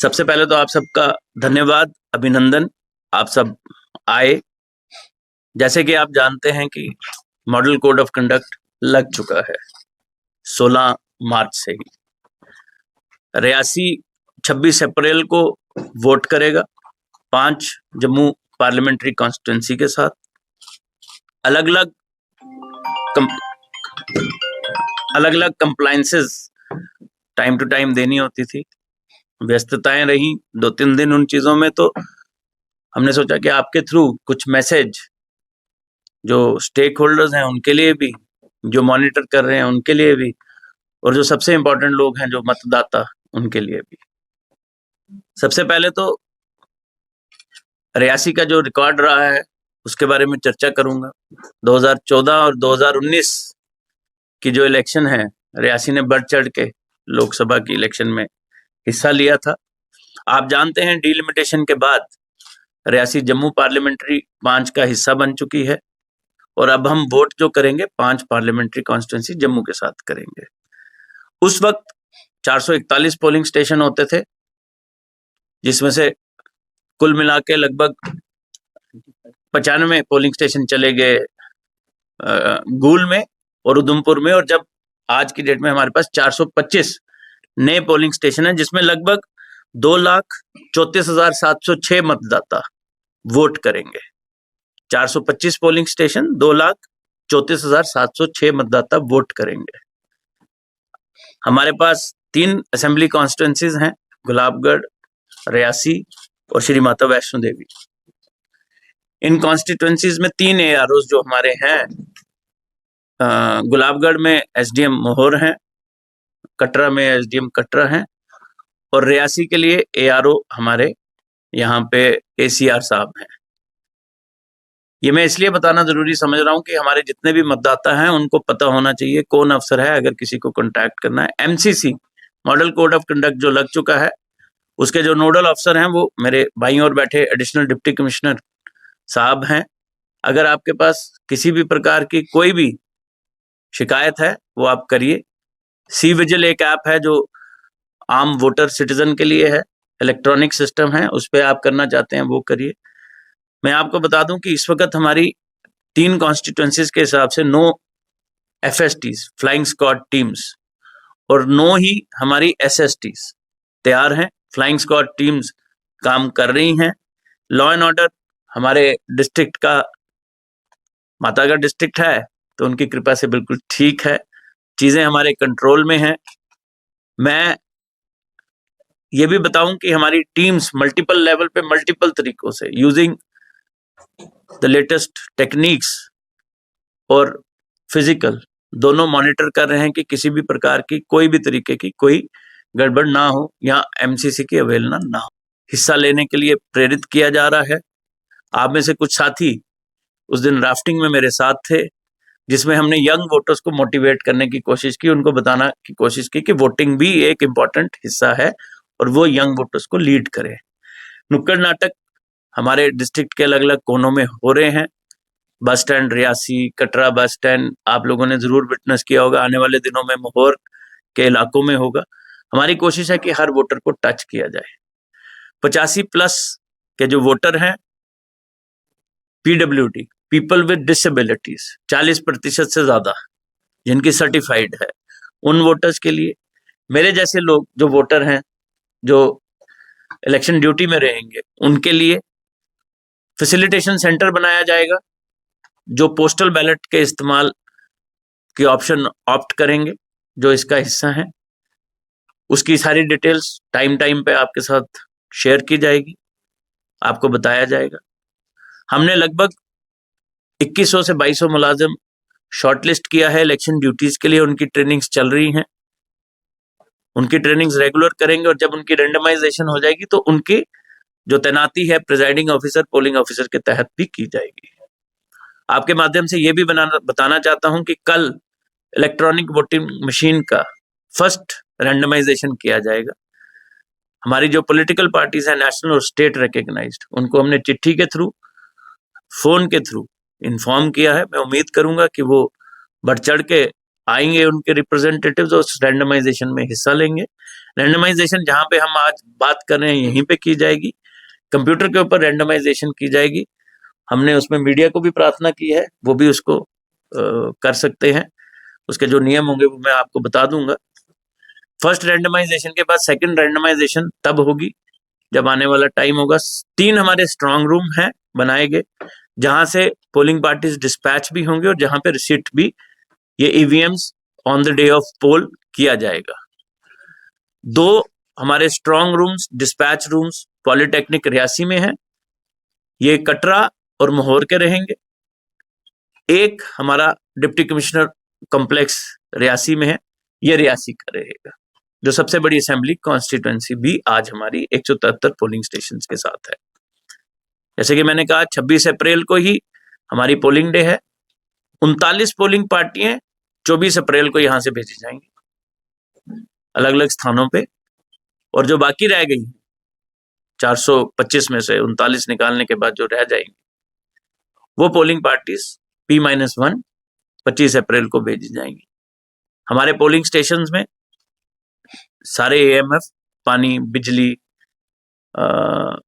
सबसे पहले तो आप सबका धन्यवाद, अभिनंदन। आप सब आए। जैसे कि आप जानते हैं कि मॉडल कोड ऑफ कंडक्ट लग चुका है 16 मार्च से ही। रियासी 26 अप्रैल को वोट करेगा 5 जम्मू पार्लियामेंट्री कॉन्स्टिट्यूंसी के साथ। अलग अलग कंप्लायंसेस टाइम टू टाइम देनी होती थी, व्यस्तताएं रही 2-3 दिन उन चीजों में, तो हमने सोचा कि आपके थ्रू कुछ मैसेज जो स्टेक होल्डर्स हैं उनके लिए भी, जो मॉनिटर कर रहे हैं उनके लिए भी, और जो सबसे इम्पोर्टेंट लोग हैं जो मतदाता, उनके लिए भी। सबसे पहले तो रियासी का जो रिकॉर्ड रहा है उसके बारे में चर्चा करूंगा। 2014 और 2019 की जो इलेक्शन है, रियासी ने बढ़ चढ़ के लोकसभा की इलेक्शन में हिस्सा लिया था। आप जानते हैं डिलिमिटेशन के बाद रियासी जम्मू पार्लियामेंट्री 5 का हिस्सा बन चुकी है, और अब हम वोट जो करेंगे 5 पार्लियामेंट्री कॉन्स्टिट्यूंसी जम्मू के साथ करेंगे। उस वक्त 441 पोलिंग स्टेशन होते थे, जिसमें से कुल मिला के लगभग 95 पोलिंग स्टेशन चले गए गूल में और उधमपुर में, और जब आज की डेट में हमारे पास 425 नए पोलिंग स्टेशन है, जिसमें लगभग 2,34,706 मतदाता वोट करेंगे। 425 पोलिंग स्टेशन, 2,34,706 मतदाता वोट करेंगे। हमारे पास 3 असेंबली कॉन्स्टिट्यूंसीज हैं, गुलाबगढ़, रियासी और श्री माता वैष्णो देवी। इन कॉन्स्टिट्यूंसीज में 3 AROs जो हमारे हैं, गुलाबगढ़ में SDM मोहर हैं, कटरा में SDM कटरा हैं, और रियासी के लिए ARO हमारे यहाँ पे ACR साहब हैं। ये मैं इसलिए बताना जरूरी समझ रहा हूँ कि हमारे जितने भी मतदाता हैं उनको पता होना चाहिए कौन अफसर है, अगर किसी को कॉन्टैक्ट करना है। MCC model code of conduct जो लग चुका है, उसके जो नोडल अफसर हैं वो मेरे भाई और बैठे एडिशनल डिप्टी कमिश्नर साहब हैं। अगर आपके पास किसी भी प्रकार की कोई भी शिकायत है वो आप करिए। सी विजिल एक ऐप है जो आम वोटर सिटीजन के लिए है, इलेक्ट्रॉनिक सिस्टम है, उस पर आप करना चाहते हैं वो करिए। मैं आपको बता दूं कि इस वक्त हमारी 3 कॉन्स्टिट्यूंसीज के हिसाब से 9 FSTs फ्लाइंग स्क्वाड टीम्स और 9 ही हमारी SSTs तैयार हैं। फ्लाइंग स्क्वाड टीम्स काम कर रही हैं। लॉ एंड ऑर्डर हमारे डिस्ट्रिक्ट का, मातागढ़ डिस्ट्रिक्ट है तो उनकी कृपा से बिल्कुल ठीक है, चीजें हमारे कंट्रोल में हैं। मैं ये भी बताऊं कि हमारी टीम्स मल्टीपल लेवल पे मल्टीपल तरीकों से यूजिंग द लेटेस्ट टेक्निक्स और फिजिकल दोनों मॉनिटर कर रहे हैं कि किसी भी प्रकार की कोई भी तरीके की कोई गड़बड़ ना हो या MCC की अवहेलना ना हो। हिस्सा लेने के लिए प्रेरित किया जा रहा है। आप में से कुछ साथी उस दिन राफ्टिंग में मेरे साथ थे, जिसमें हमने यंग वोटर्स को मोटिवेट करने की कोशिश की, उनको बताना की कोशिश की कि वोटिंग भी एक इम्पॉर्टेंट हिस्सा है और वो यंग वोटर्स को लीड करे। नुक्कड़ नाटक हमारे डिस्ट्रिक्ट के अलग अलग कोनों में हो रहे हैं। Bus stand Reasi, Katra bus stand आप लोगों ने जरूर विटनेस किया होगा, आने वाले दिनों में मोहर के इलाकों में होगा। हमारी कोशिश है कि हर वोटर को टच किया जाए। 85+ के जो वोटर हैं, PWD पीपल विद डिसेबिलिटीज 40% से ज्यादा जिनकी सर्टिफाइड है, उन वोटर्स के लिए, मेरे जैसे लोग जो वोटर हैं जो इलेक्शन ड्यूटी में रहेंगे, उनके लिए फैसिलिटेशन सेंटर बनाया जाएगा। जो पोस्टल बैलेट के इस्तेमाल की ऑप्शन ऑप्ट करेंगे, जो इसका हिस्सा है, उसकी सारी डिटेल्स टाइम पे आपके साथ शेयर की जाएगी, आपको बताया जाएगा। हमने लगभग 2100 से 2200 मुलाजिम शॉर्टलिस्ट किया है इलेक्शन ड्यूटीज के लिए। उनकी ट्रेनिंग्स चल रही हैं, उनकी ट्रेनिंग्स रेगुलर करेंगे, और जब उनकी रेंडमाइजेशन हो जाएगी तो उनकी जो तैनाती है प्रिजाइडिंग ऑफिसर, पोलिंग ऑफिसर के तहत भी की जाएगी। आपके माध्यम से ये भी बताना चाहता हूं कि कल इलेक्ट्रॉनिक वोटिंग मशीन का फर्स्ट रैंडमाइजेशन किया जाएगा। हमारी जो पॉलिटिकल पार्टीज हैं, नेशनल और स्टेट रिकॉग्नाइज्ड, उनको हमने चिट्ठी के थ्रू, फोन के थ्रू इन्फॉर्म किया है। मैं उम्मीद करूंगा कि वो बढ़ चढ़ के आएंगे, उनके रिप्रेजेंटेटिव्स, और रैंडमाइजेशन में हिस्सा लेंगे। रैंडमाइजेशन जहां पे हम आज बात कर रहे हैं यहीं पे की जाएगी, कंप्यूटर के ऊपर रैंडमाइजेशन की जाएगी। हमने उसमें मीडिया को भी प्रार्थना की है, वो भी उसको कर सकते हैं। उसके जो नियम होंगे वो मैं आपको बता दूंगा। फर्स्ट रैंडमाइजेशन के बाद सेकंड रैंडमाइजेशन तब होगी जब आने वाला टाइम होगा। 3 हमारे स्ट्रांग रूम हैं बनाए गए, जहां से पोलिंग पार्टीज डिस्पैच भी होंगे और जहां पे रिसीट भी ये EVMs on the day of poll किया जाएगा। 2 हमारे strong rooms, dispatch rooms polytechnic Reasi में है, ये कटरा और मोहर के रहेंगे। एक हमारा डिप्टी कमिश्नर कॉम्प्लेक्स रियासी में है, ये रियासी का रहेगा, जो सबसे बड़ी असेंबली कॉन्स्टिट्यूएंसी भी आज हमारी 173 पोलिंग स्टेशन के साथ है। जैसे कि मैंने कहा 26 अप्रैल को ही हमारी पोलिंग डे है। 39 पोलिंग पार्टियां 24 अप्रैल को यहां से भेजी जाएंगी अलग अलग स्थानों पे, और जो बाकी रह गई 425 में से 39 निकालने के बाद जो रह जाएंगी वो पोलिंग पार्टीज P-1 25 अप्रैल को भेजी जाएंगी। हमारे पोलिंग स्टेशंस में सारे AMF, पानी, बिजली,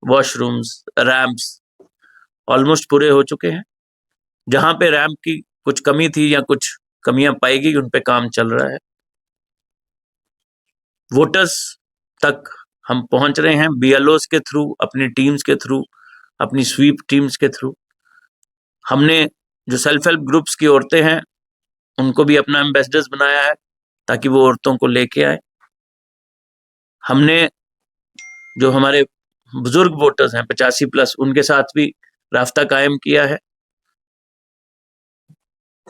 वॉशरूम्स, रैंप्स ऑलमोस्ट पूरे हो चुके हैं। जहां पे रैंप की कुछ कमी थी या कुछ कमियां पाएगी उन पे काम चल रहा है। वोटर्स तक हम पहुंच रहे हैं BLOs के थ्रू, अपनी टीम्स के थ्रू, अपनी स्वीप टीम्स के थ्रू। हमने जो सेल्फ हेल्प ग्रुप्स की औरतें हैं उनको भी अपना एम्बेसडर्स बनाया है ताकि वो औरतों को लेके आए। हमने जो हमारे बुजुर्ग वोटर्स हैं 85+, उनके साथ भी रास्ता कायम किया है।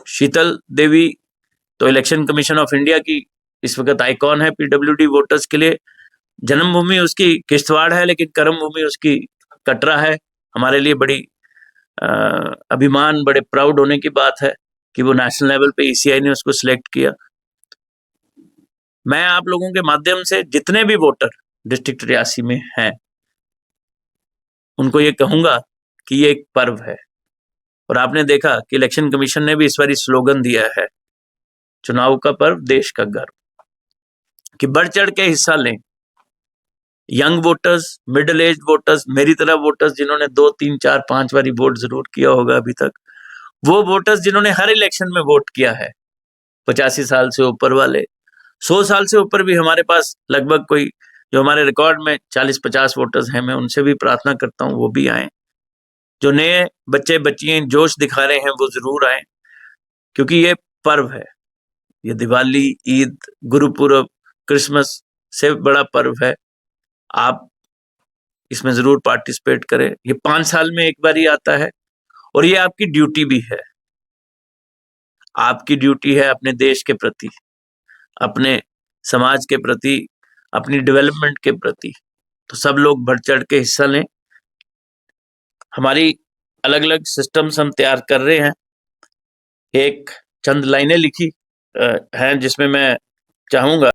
शीतल देवी तो इलेक्शन कमीशन ऑफ इंडिया की इस वक्त आइकॉन है PWD वोटर्स के लिए। जन्मभूमि उसकी किश्तवाड़ है, लेकिन कर्मभूमि उसकी कटरा है। हमारे लिए बड़ी अभिमान, बड़े प्राउड होने की बात है कि वो नेशनल लेवल पे ECI ने उसको सिलेक्ट किया। मैं आप लोगों के माध्यम से जितने भी वोटर डिस्ट्रिक्ट रियासी में हैं उनको ये कहूंगा कि ये एक पर्व है। और आपने देखा कि इलेक्शन कमीशन ने भी इस बार स्लोगन दिया है, चुनाव का पर्व देश का गर्व, कि बढ़ चढ़ के हिस्सा लें। Young voters, middle age voters, मेरी तरह वोटर्स जिन्होंने 2, 3, 4, 5 बारी वोट जरूर किया होगा अभी तक, वो वोटर्स जिन्होंने हर इलेक्शन में वोट किया है, 85 साल से ऊपर वाले, 100 साल से ऊपर भी हमारे पास लगभग कोई जो हमारे रिकॉर्ड में 40-50 वोटर्स हैं। मैं उनसे भी प्रार्थना करता हूं वो भी आए। जो नए बच्चे बच्चियां जोश दिखा रहे हैं वो जरूर आए, क्योंकि ये पर्व है। ये दिवाली, ईद, गुरुपुरब, क्रिसमस से बड़ा पर्व है। आप इसमें जरूर पार्टिसिपेट करें। ये 5 साल में एक बार ही आता है और ये आपकी ड्यूटी भी है। आपकी ड्यूटी है अपने देश के प्रति, अपने समाज के प्रति, अपनी डेवलपमेंट के प्रति। तो सब लोग बढ़ चढ़ के हिस्सा लें। हमारी अलग अलग सिस्टम्स हम तैयार कर रहे हैं। एक चंद लाइनें लिखी हैं जिसमें मैं चाहूंगा